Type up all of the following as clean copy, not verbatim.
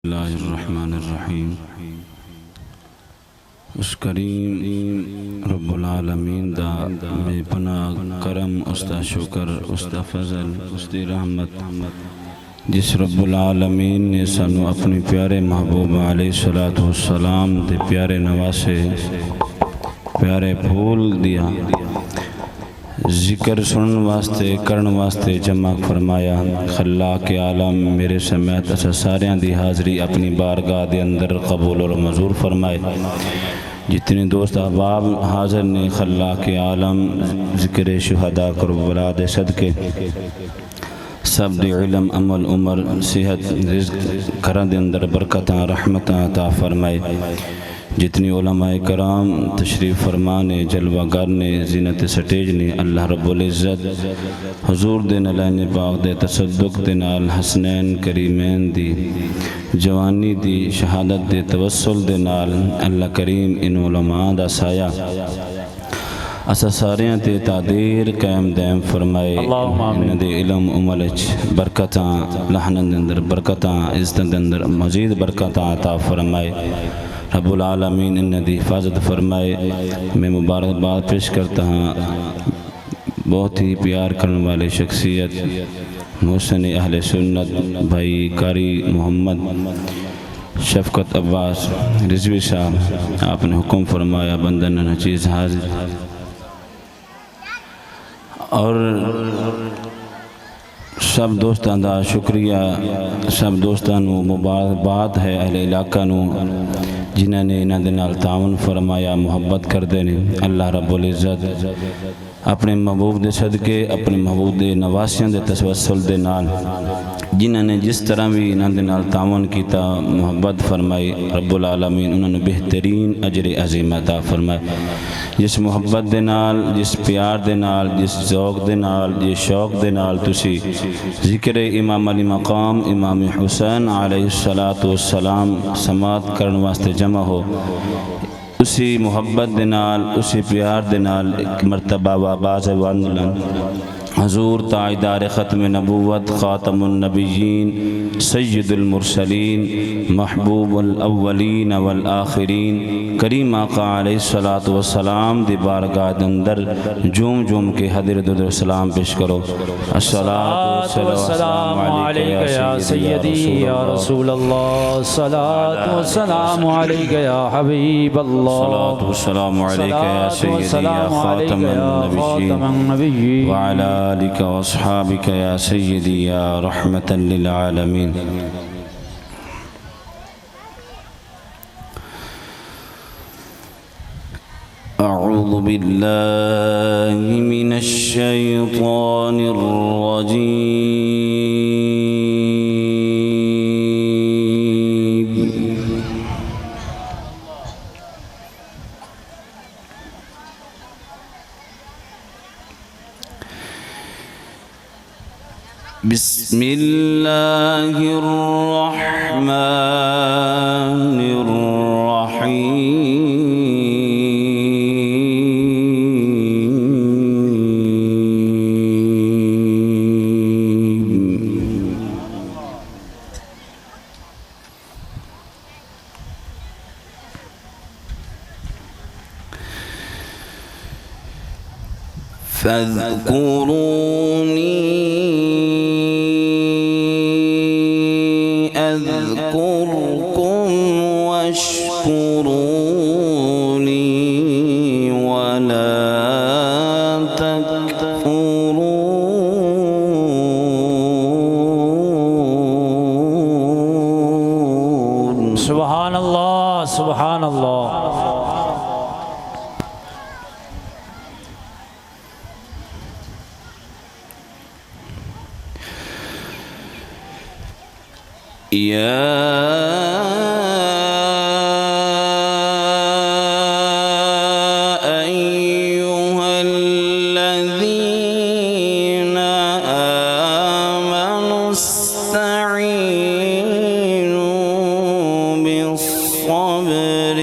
اللہ الرحمن الرحیم۔ اس کریم رب العالمین دا بے پناہ کرم، استا شکر، استا فضل، استی رحمت، جس رب العالمین نے سانو اپنی پیارے محبوب علیہ السلام دے پیارے نواسے پیارے پھول دیا، ذکر سنن واسطے کرن واسطے جمع فرمایا۔ خلاق عالم میرے سمیت اسا ساریاں دی حاضری اپنی بارگاہ دے اندر قبول اور منظور فرمائے۔ جتنے دوست احباب حاضر نے، خلاق عالم ذکر شہداء کربلا دے صدقے سب دی علم، عمل، عمر، صحت، رزق گھراں دے اندر برکتاں رحمتاں عطا فرمائے۔ جتنی علماء کرام تشریف فرمانے، جلوہ گر نے، زینت سٹیج نے، اللہ رب العزت حضور دے نلائن پاک دے تصدق دے نال حسنین کریمین دی جوانی دی شہادت دے توسل دے نال اللہ کریم ان علماء دا سایہ اسا ساریاں تے تعدیر قائم دائم فرمائے۔ ان دے علم عملچ برکتاں، لحنن دے اندر برکتاں، عزت دے اندر مزید برکتاں عطا فرمائے۔ رب العالمین ان دی حفاظت فرمائے۔ میں مبارکباد پیش کرتا ہوں بہت ہی پیار کرنے والے شخصیت محسن اہل سنت بھائی قاری محمد شفقت عباس رضوی صاحب، آپ نے حکم فرمایا بندن نچیز حاضر، اور سب دوستان دا شکریہ، سب دوستان مبارکباد ہے اہل علاقہ نو جنہوں نے انہاں دے نال تعاون فرمایا، محبت کر دینے۔ اللہ رب العزت اپنے محبوب دے صدقے، اپنے محبوب دے نواسیاں دے توسل دے نال جنہوں نے جس طرح بھی انہاں دے نال تعاون کیتا، محبت فرمائی، رب العالمین انہوں نے بہترین اجر عظیم عطا فرمائے۔ جس محبت دے نال، جس پیار دے نال، جس ذوق دے نال، جس شوق دے نال تسی ذکر امام علی مقام امام حسین علیہ السلام سماعت کرن واسطے جمع ہو، اسی محبت دے نال، اسی پیار دے نال ایک مرتبہ وآباز واندلن حضور تاجدار ختم نبوت، خاتم النبیین، سید المرسلین، محبوب الاولین والآخرین، کریم آقا علیہ السلام دی بارگاہ اندر جوم جوم کے حضر درود السلام پیش کرو۔ الصلاة والسلام علیکہ یا سیدی یا رسول اللہ، الصلاة والسلام علیکہ یا حبیب اللہ، الصلاة والسلام علیکہ یا سیدی یا خاتم النبیین وعلا آلک و اصحابک یا سیدی یا رحمتا للعالمین۔ اعوذ باللہ من الشیطان الرجیم۔ بسم اللہ الرحمن الرحیم۔ فاذکرونی اذکرکم واشکرونی ولا تکفرون۔ سبحان اللہ، سبحان اللہ۔ یا ایہا الذین آمنوا استعینوا بالصبر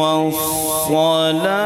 والصلاة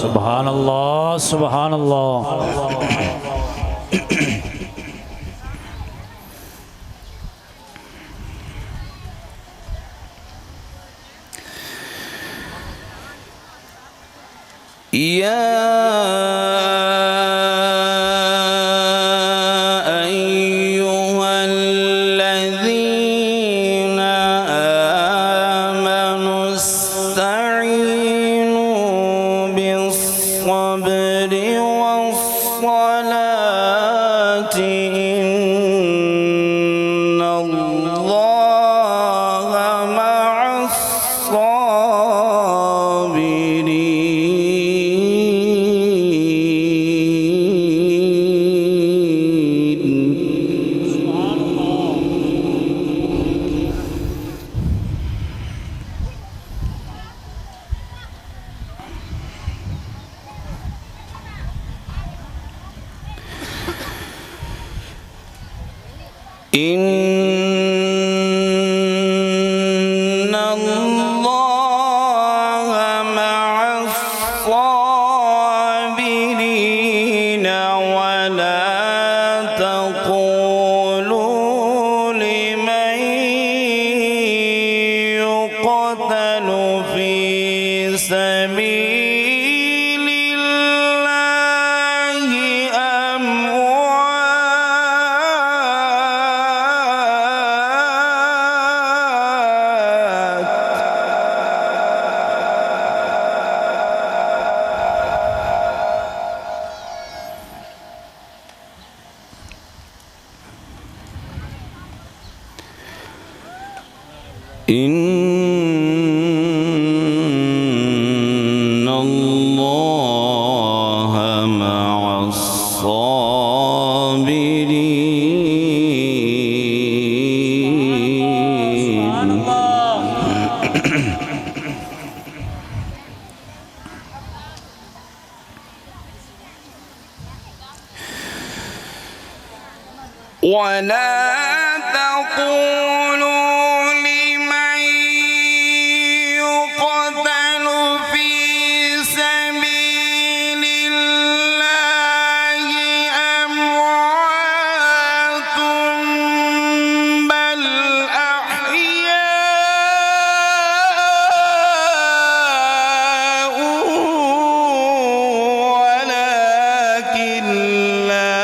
سبحان اللہ، سبحان الله. إن الله مع الصابرين ولا تقولوا لمن يقتل في سبيل الله إن الله مع الصابرين. ولا تقولوا لمن يقتل في سبيل الله أموات بل أحياء ولكن لا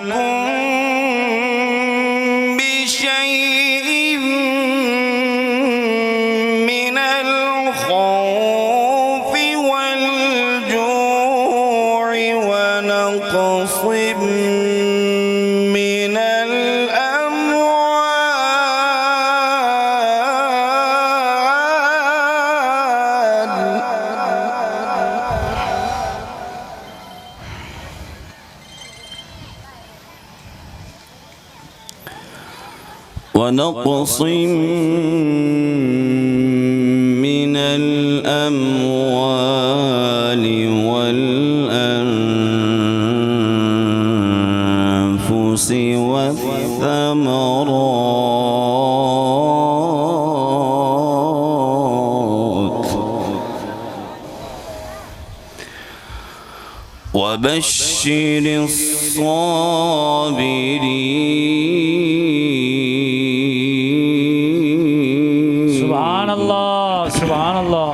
ولنبلونكم بشيء من الخوف والجوع ونقص من الأموال والأنفس والثمرات وبشر الصابرين. سبحان الله سبحان الله.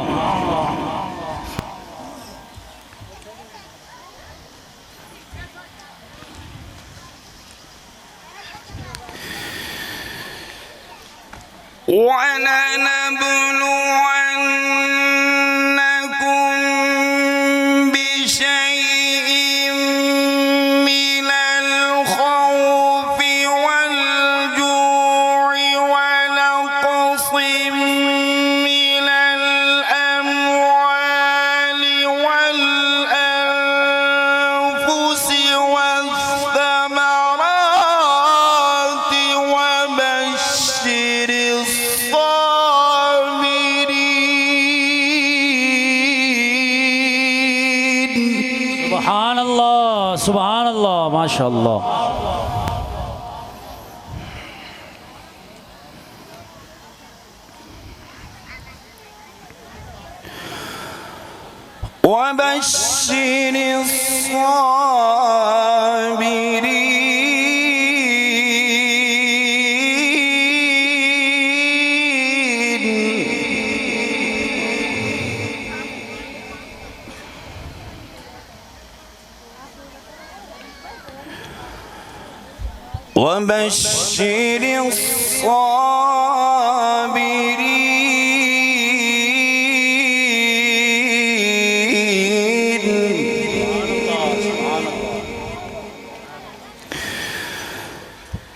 ولنبلونكم بشيء من الخوف والجوع ونقص من الأموال والأنفس والثمرات মাশাআল্লাহ وبشر الصابرين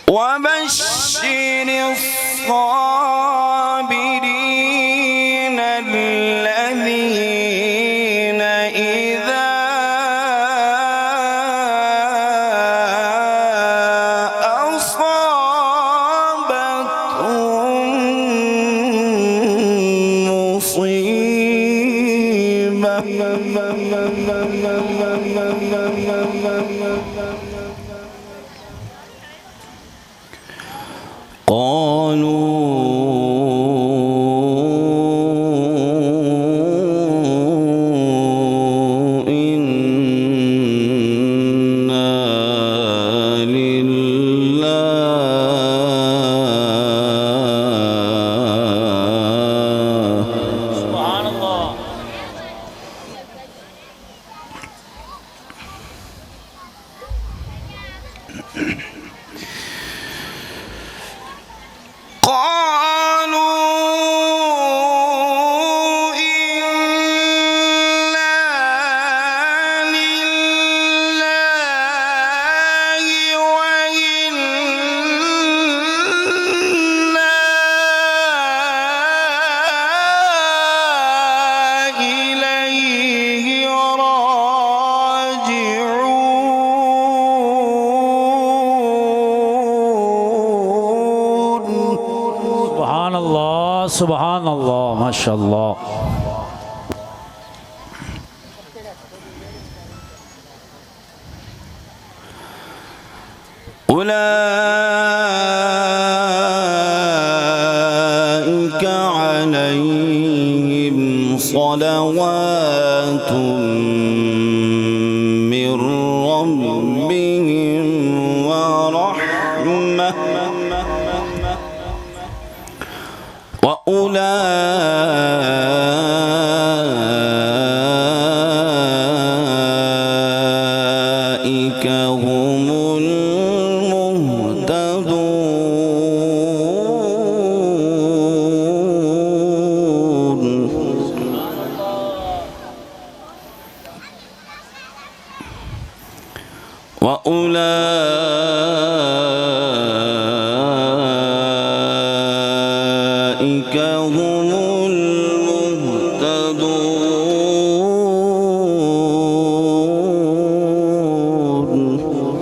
وبشر الصابرين الذين إذا أصابتهم مصيبة قالوا إنا لله سبحان الله قالوا إنا لله وإنا إليه راجعون سبحان الله ما شاء الله أولئك عليهم صلوات من ربهم ورحمة وأولئك هم المهتدون وأولئك هم المهتدون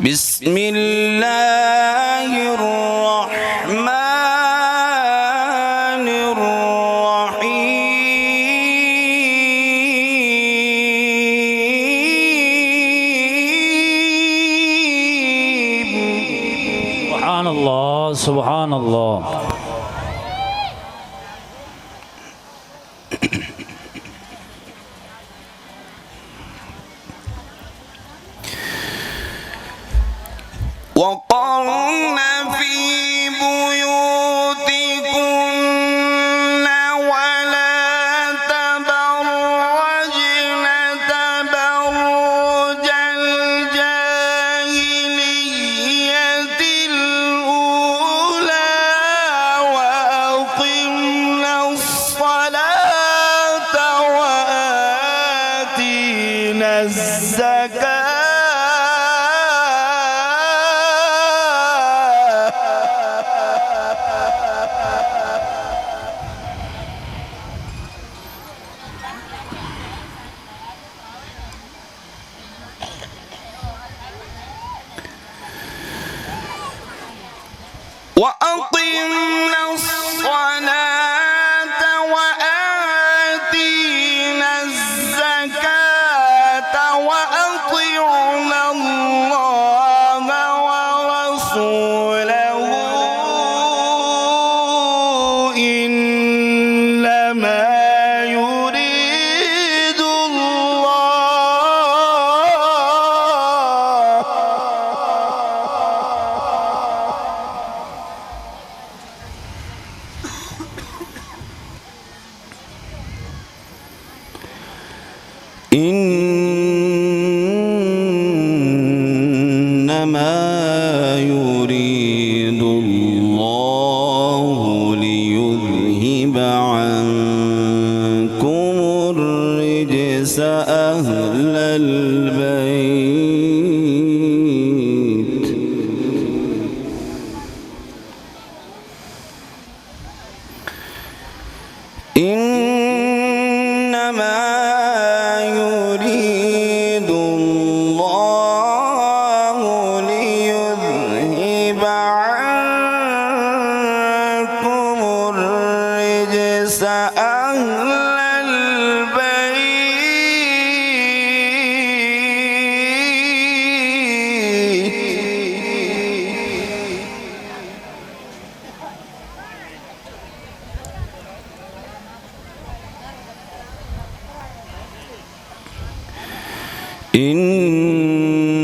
بسم الله الرحمن الرحيم سبحان الله سبحان الله وقرن في بيوتكن ولا تبرجن تبرج الجاهلية الأولى وأقمنا الصلاة وآتينا الزكاة وأقمنا الصلاة إنما يريد الله ليذهب عنكم الرجس أهل البيت إنما يريد الله ليذهب عنكم الرجس أهل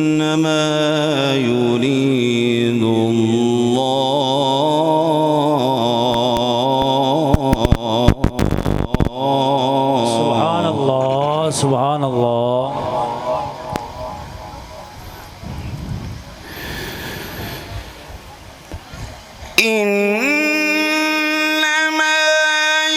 إنما يريد الله سبحان الله سبحان الله إنما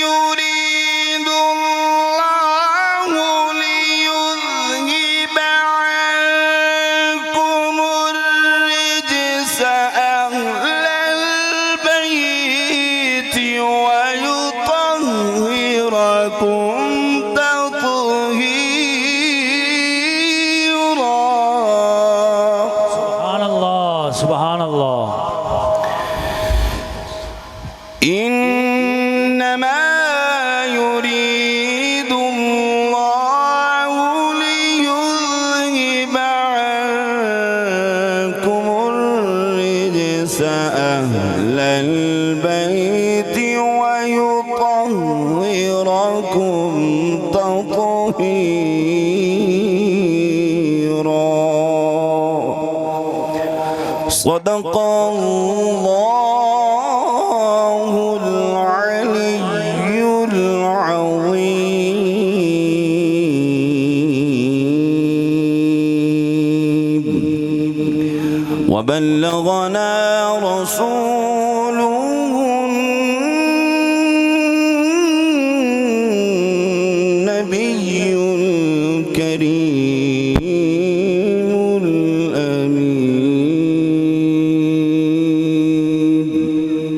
يريد الله ليذهب عنكم الرجس أهل البيت ويطهركم تطهيرا سبحان الله سبحان الله إنما يريد الله ليذهب عنكم الرجس أهل البيت ويطهركم تطهيرا صدق الله العلي العظيم وبلغنا رسول